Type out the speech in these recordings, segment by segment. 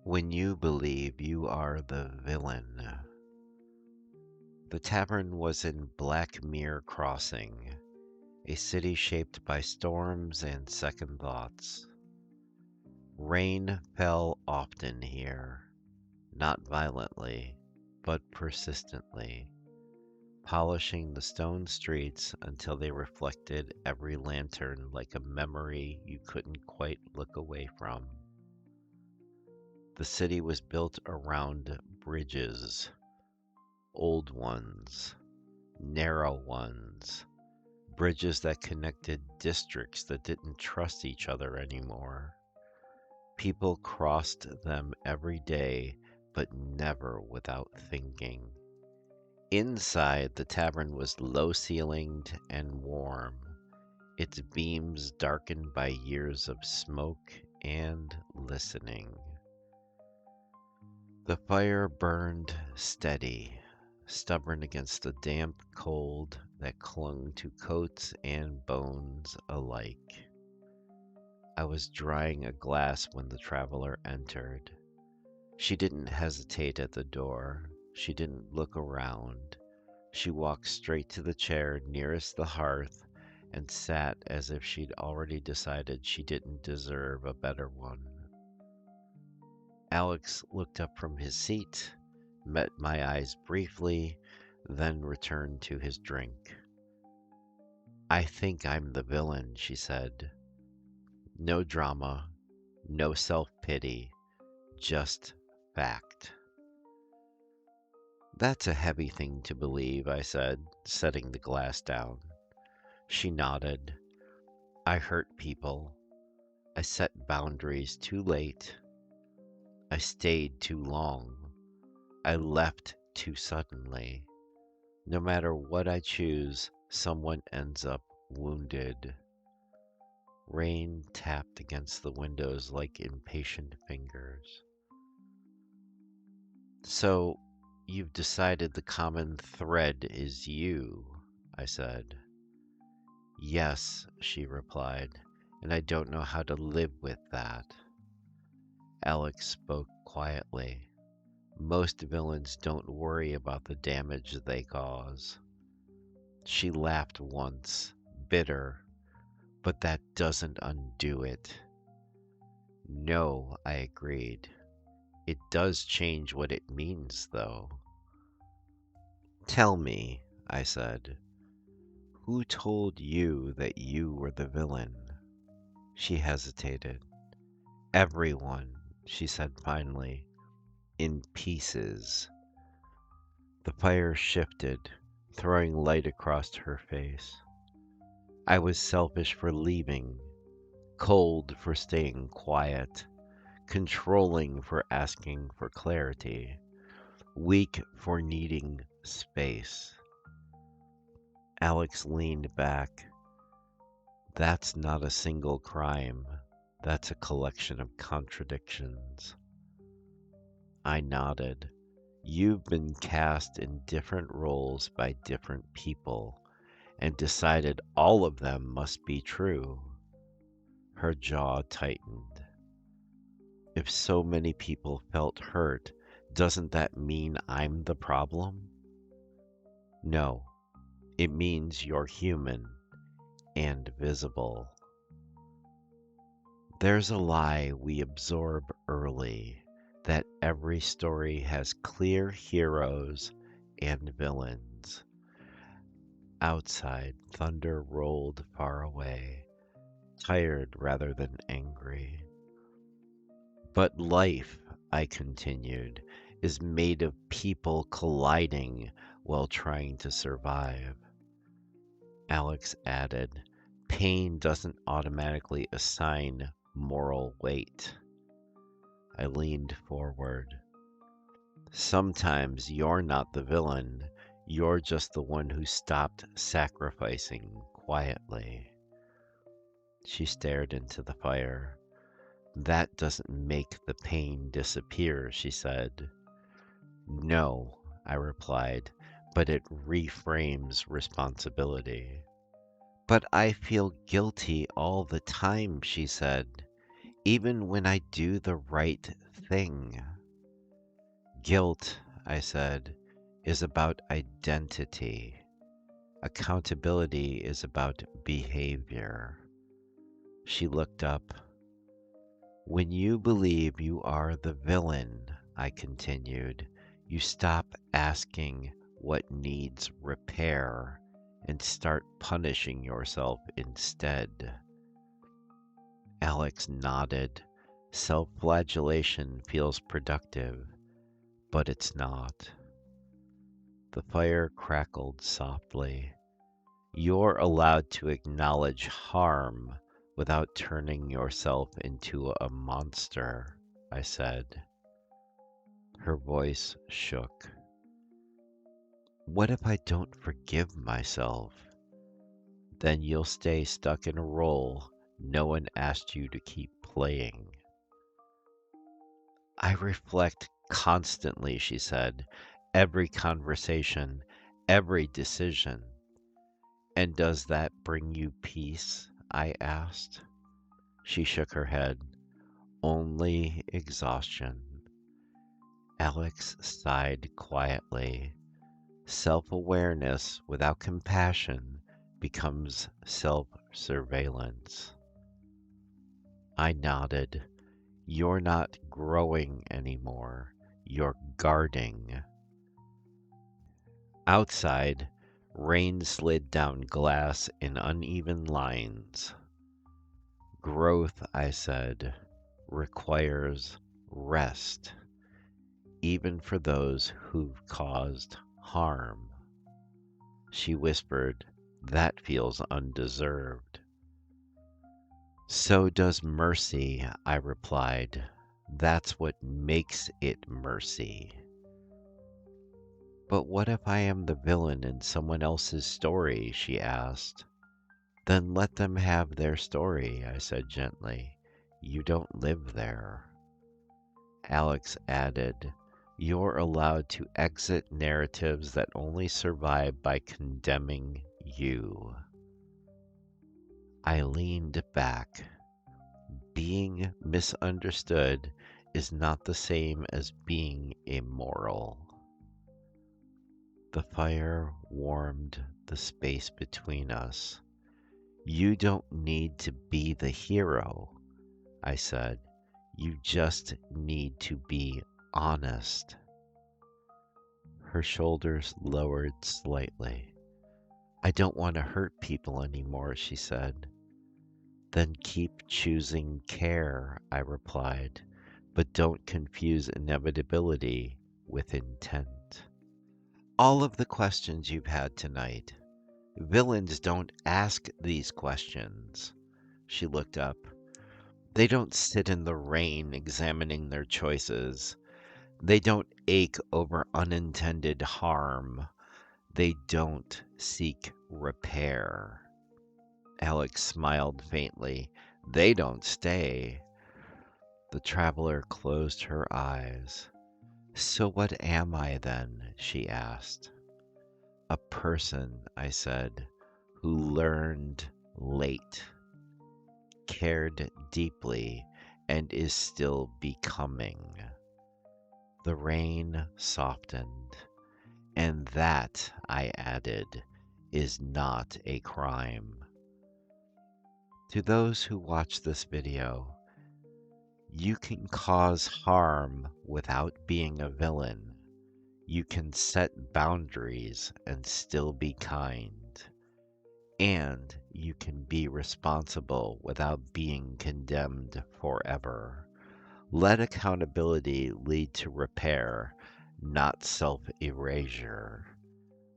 When you believe you are the villain. The tavern was in Blackmere Crossing, a city shaped by storms and second thoughts. Rain fell often here, not violently, but persistently, polishing the stone streets until they reflected every lantern like a memory you couldn't quite look away from. The city was built around bridges, old ones, narrow ones, bridges that connected districts that didn't trust each other anymore. People crossed them every day, but never without thinking. Inside, the tavern was low ceilinged and warm, its beams darkened by years of smoke and listening. The fire burned steady, stubborn against the damp cold that clung to coats and bones alike. I was drying a glass when the traveler entered. She didn't hesitate at the door. She didn't look around. She walked straight to the chair nearest the hearth and sat as if she'd already decided she didn't deserve a better one. Alex looked up from his seat, met my eyes briefly, then returned to his drink. "I think I'm the villain," she said. No drama, no self-pity, just fact. "That's a heavy thing to believe," I said, setting the glass down. She nodded. "I hurt people. I set boundaries too late. I stayed too long. I left too suddenly. No matter what I choose, someone ends up wounded." Rain tapped against the windows like impatient fingers. "So, you've decided the common thread is you," I said. "Yes," she replied, "and I don't know how to live with that." Alex spoke quietly. "Most villains don't worry about the damage they cause." She laughed once, bitter, "But that doesn't undo it." "No," I agreed. "It does change what it means, though." "Tell me," I said, "who told you that you were the villain?" She hesitated. "Everyone," she said finally, "in pieces." The fire shifted, throwing light across her face. I was selfish for leaving, cold for staying quiet, controlling for asking for clarity, weak for needing space. Alex leaned back. "That's not a single crime. That's a collection of contradictions." I nodded. "You've been cast in different roles by different people and decided all of them must be true." Her jaw tightened. "If so many people felt hurt, doesn't that mean I'm the problem?" "No, it means you're human and visible." There's a lie we absorb early, that every story has clear heroes and villains. Outside, thunder rolled far away, tired rather than angry. "But life," I continued, "is made of people colliding while trying to survive." Alex added, "Pain doesn't automatically assign moral weight." I leaned forward. "Sometimes you're not the villain, you're just the one who stopped sacrificing quietly." She stared into the fire. "That doesn't make the pain disappear," she said. "No," I replied, "but it reframes responsibility." "But I feel guilty all the time," she said. even when I do the right thing. Guilt, I said, is about identity. Accountability is about behavior. She looked up. When you believe you are the villain, I continued, you stop asking what needs repair and start punishing yourself instead. Alex nodded. Self flagellation feels productive, but it's not. The fire crackled softly. You're allowed to acknowledge harm without turning yourself into a monster, I said. Her voice shook. What if I don't forgive myself? Then you'll stay stuck in a role no one asked you to keep playing. I reflect constantly, she said. Every conversation, every decision. And does that bring you peace? I asked. She shook her head. Only exhaustion. Alex sighed quietly. Self awareness without compassion becomes self surveillance. I nodded. You're not growing anymore. You're guarding. Outside, rain slid down glass in uneven lines. Growth, I said, requires rest, even for those who've caused harm. She whispered, that feels undeserved. So does mercy, I replied. That's what makes it mercy. But what if I am the villain in someone else's story? She asked. Then let them have their story, I said gently. You don't live there. Alex added, you're allowed to exit narratives that only survive by condemning you. I leaned back. Being misunderstood is not the same as being immoral. The fire warmed the space between us. You don't need to be the hero, I said. You just need to be honest. Her shoulders lowered slightly. I don't want to hurt people anymore, she said. Then keep choosing care, I replied, but don't confuse inevitability with intent. All of the questions you've had tonight, villains don't ask these questions. She looked up. They don't sit in the rain examining their choices. They don't ache over unintended harm. They don't seek repair. Alex smiled faintly. They don't stay. The traveler closed her eyes. So what am I then? She asked. A person, I said, who learned late, cared deeply, and is still becoming. The rain softened. And that, I added, is not a crime. To those who watch this video, you can cause harm without being a villain. You can set boundaries and still be kind. And you can be responsible without being condemned forever. Let accountability lead to repair, not self-erasure.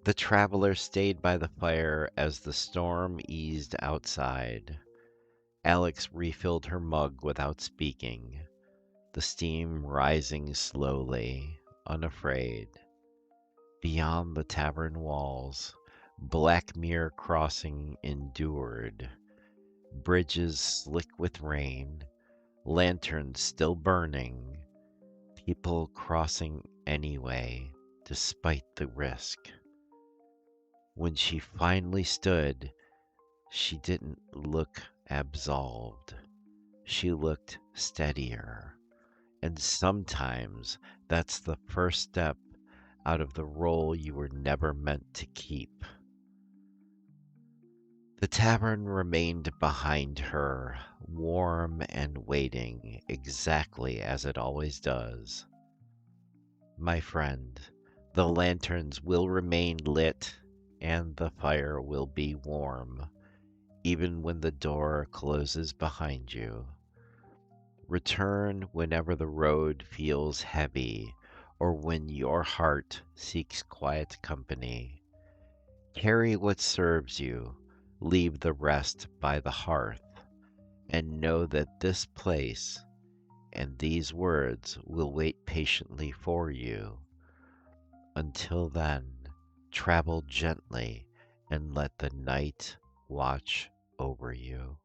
The traveler stayed by the fire as the storm eased outside. Alex refilled her mug without speaking, the steam rising slowly, unafraid. Beyond the tavern walls, Blackmere Crossing endured. Bridges slick with rain, lanterns still burning, people crossing anyway, despite the risk. When she finally stood, she didn't look absolved. She looked steadier. And sometimes that's the first step out of the role you were never meant to keep. The tavern remained behind her, warm and waiting, exactly as it always does. My friend, the lanterns will remain lit and the fire will be warm, even when the door closes behind you. Return whenever the road feels heavy or when your heart seeks quiet company. Carry what serves you, leave the rest by the hearth, and know that this place and these words will wait patiently for you. Until then, travel gently and let the night watch over you.